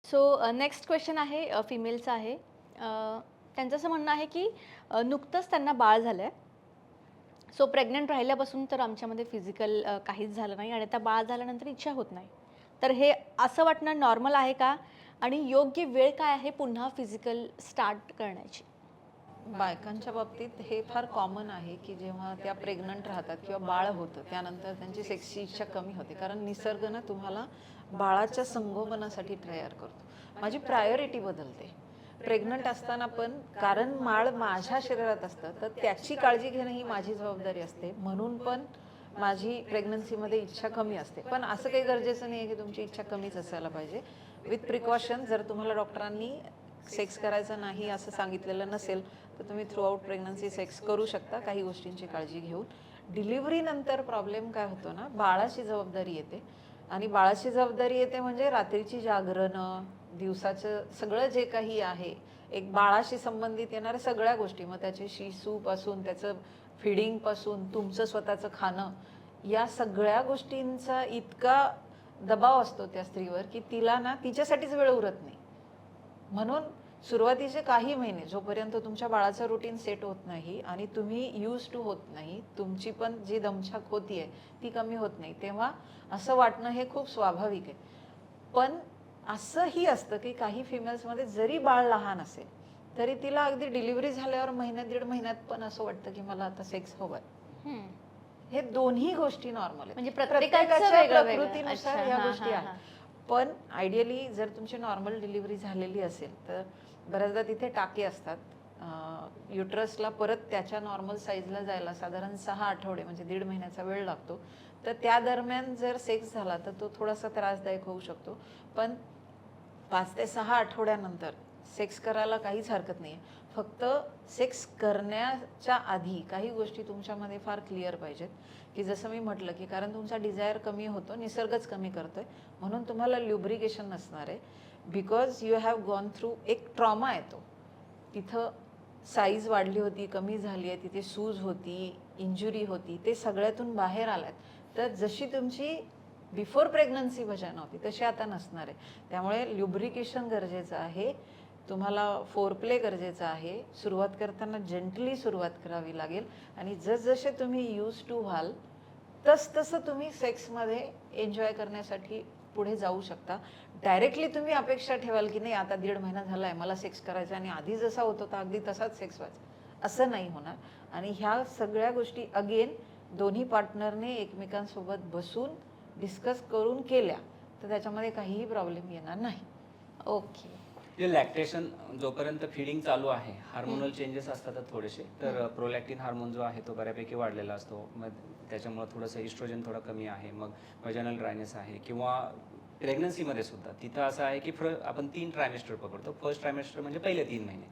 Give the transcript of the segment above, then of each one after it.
So next question आहे फिमेलचा आहे. त्यांचं असं म्हणणं आहे की नुकतंच त्यांना बाळ झालं आहे. सो प्रेग्नंट राहिल्यापासून तर आमच्यामध्ये फिजिकल काहीच झालं नाही आणि त्या बाळ झाल्यानंतर इच्छा होत नाही. तर हे असं वाटणं नॉर्मल आहे का? आणि योग्य वेळ काय आहे पुन्हा फिजिकल स्टार्ट करण्याची? बायकांच्या बाबतीत हे फार कॉमन आहे की जेव्हा त्या प्रेग्नंट राहतात किंवा बाळ होतं त्यानंतर त्यांची सेक्सची इच्छा कमी होते, कारण निसर्ग ना तुम्हाला बाळाच्या संगोपनासाठी तयार करतो. माझी प्रायोरिटी बदलते प्रेग्नंट असताना पण, कारण बाळ माझ्या शरीरात असतं तर त्याची काळजी घेणं ही माझी जबाबदारी असते. म्हणून पण माझी प्रेग्नन्सीमध्ये इच्छा कमी असते. पण असं काही गरजेचं नाही आहे की तुमची इच्छा कमीच असायला पाहिजे. विथ प्रिकॉशन, जर तुम्हाला डॉक्टरांनी सेक्स करायचा नाही असं सांगितलेलं नसेल तर तुम्ही थ्रू आउट प्रेग्नन्सी सेक्स करू शकता, काही गोष्टींची काळजी घेऊन. डिलिव्हरीनंतर प्रॉब्लेम काय होतो ना, बाळाची जबाबदारी येते. आणि बाळाची जबाबदारी येते म्हणजे रात्रीची जागरणं, दिवसाचं सगळं जे काही आहे, एक बाळाशी संबंधित येणाऱ्या सगळ्या गोष्टी, मग त्याचे शिसूपासून त्याचं फिडिंगपासून तुमचं स्वतःचं खाणं, या सगळ्या गोष्टींचा इतका दबाव असतो त्या स्त्रीवर की तिला ना तिच्यासाठीच वेळ उरत नाही. म्हणून सुरुवातीचे काही महिने जोपर्यंत तुमच्या बाळाचं रुटीन सेट होत नाही आणि तुम्ही यूज टू होत नाही, तुमची पण जी दमछाक होतीये ती कमी होत नाही, तेव्हा असं वाटणं हे खूप स्वाभाविक आहे. पण असंही असतं की काही फिमेल्समध्ये जरी बाळ लहान असेल तरी तिला अगदी डिलिव्हरी झाल्यावर महिन्या दीड महिन्यात पण असं वाटतं की मला आता सेक्स हवंय. हे दोन्ही गोष्टी नॉर्मल आहेत, म्हणजे प्रत्येकाच्या वेगळं. प्रकृतीनुसार अच्छा, ह्या हां, गोष्टी हां, आहेत. हां. पण आयडियली जर तुमची नॉर्मल डिलिव्हरी झालेली असेल तर बऱ्याचदा तिथे टाके असतात. युट्रसला परत त्याच्या नॉर्मल साईजला जायला साधारण 6 आठवडे म्हणजे दीड महिन्याचा वेळ लागतो. तर त्या दरम्यान जर सेक्स झाला तर तो थोडासा त्रासदायक होऊ शकतो. पण 5 ते 6 आठवड्यानंतर सेक्स करायला काहीच हरकत नाही. फक्त सेक्स करण्याच्या आधी काही गोष्टी तुमच्यामध्ये फार क्लिअर पाहिजेत, की जसं मी म्हटलं की कारण तुमचा डिझायर कमी होतो, निसर्गच कमी करतोय, म्हणून तुम्हाला ल्युब्रिकेशन नसणार आहे. Because you have gone through एक ट्रॉमा येतो. तिथं साईज वाढली होती, कमी झाली आहे, तिथे सूज होती, इंजुरी होती, ते सगळ्यातून बाहेर आलात. तर जशी तुमची बिफोर प्रेग्नन्सी वजाना होती तशी आता नसणार आहे. त्यामुळे ल्युब्रिकेशन गरजेचं आहे, तुम्हाला फोरप्ले गरजेचा आहे. सुरुवात करताना जेंटली सुरुवात करावी लागेल आणि जसजसे तुम्ही यूज टू व्हाल तसतसं तुम्ही सेक्समध्ये एन्जॉय करण्यासाठी पुढे जाऊ शकता. डायरेक्टली तुम्ही अपेक्षा ठेवाल की नाही आता दीड महिना झाला आहे मला सेक्स करायचा आणि आधी जसा होत होता अगदी तसाच सेक्स व्हायचा, असं नाही होणार. आणि ह्या सगळ्या गोष्टी अगेन दोन्ही पार्टनरने एकमेकांसोबत बसून डिस्कस करून केल्या तर त्याच्यामध्ये काहीही प्रॉब्लेम येणार नाही. ओके. जे लॅक्टेशन जोपर्यंत फिडिंग चालू आहे, हार्मोनल चेंजेस असतात थोडेसे, तर प्रोलॅक्टिन हार्मोन जो आहे तो बऱ्यापैकी वाढलेला असतो. मग त्याच्यामुळे थोडंसं इस्ट्रोजन थोडं कमी आहे, मग वजानल ड्रायनेस आहे. किंवा प्रेग्नन्सीमध्ये सुद्धा तिथं असं आहे की आपण 3 ट्रायमेस्टर पकडतो. फर्स्ट ट्रायमेस्टर म्हणजे पहिले 3 महिने,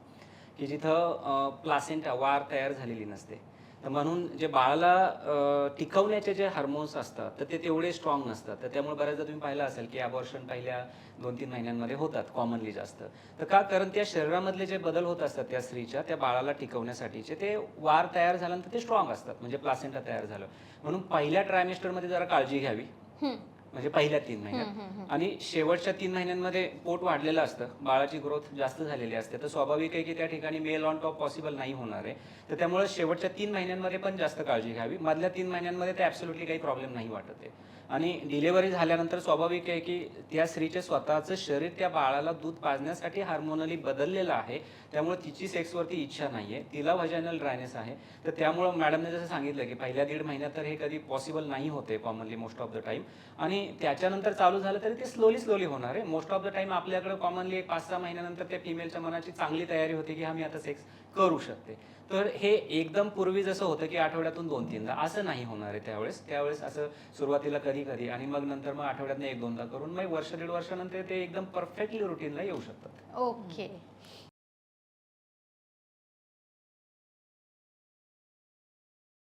की जिथं प्लासेंटा वार तयार झालेली नसते. तर म्हणून जे बाळाला टिकवण्याचे जे हार्मोन्स असतात तर ते तेवढे स्ट्रॉंग नसतात. तर त्यामुळे बऱ्याचदा तुम्ही पाहिलं असेल की अबॉर्शन पहिल्या 2-3 महिन्यांमध्ये होतात कॉमनली जास्त. तर का? कारण त्या शरीरामधले जे बदल होत असतात त्या स्त्रीच्या, त्या बाळाला टिकवण्यासाठीचे, ते वार तयार झाल्यानंतर ते स्ट्रॉंग असतात, म्हणजे प्लासेंटा तयार झालं. म्हणून पहिल्या ट्रायमेस्टरमध्ये जरा काळजी घ्यावी, म्हणजे पहिल्या 3 महिन्यात. आणि शेवटच्या 3 महिन्यांमध्ये पोट वाढलेलं असतं, बाळाची ग्रोथ जास्त झालेली असते, तर स्वाभाविक आहे की त्या ठिकाणी मेल ऑन टॉप पॉसिबल नाही होणार आहे. तर त्यामुळे शेवटच्या 3 महिन्यांमध्ये पण जास्त काळजी घ्यावी. मधल्या 3 महिन्यांमध्ये ते ॲब्सोल्युटली काही प्रॉब्लेम नाही वाटत आहे. आणि डिलिव्हरी झाल्यानंतर स्वाभाविक आहे की त्या स्त्रीचे स्वतःचं शरीर त्या बाळाला दूध पाजण्यासाठी हार्मोनली बदललेलं आहे. त्यामुळे तिची सेक्सवरती इच्छा नाही आहे, तिला व्हाजायनल ड्रायनेस आहे. तर त्यामुळं मॅडमने जसं सांगितलं की पहिल्या 1.5 महिन्यात तर हे कधी पॉसिबल नाही होते commonly most of the time. आणि त्याच्यानंतर चालू झालं तरी ते स्लोली होणार आहे. मोस्ट ऑफ द टाइम आपल्याकडे कॉमनली 5-6 महिन्यानंतर त्या फिमेलच्या मनाची चांगली तयारी होते की हा मी आता सेक्स करू शकते. तर हे एकदम पूर्वी जसं होतं की आठवड्यातून 2-3दा, असं नाही होणार आहे त्यावेळेस असं सुरुवातीला कधी आणि मग नंतर मग आठवड्यातून 1-2दा करून मग वर्ष 1.5 वर्षानंतर ते एकदम परफेक्टली रुटीनला येऊ शकतात. ओके.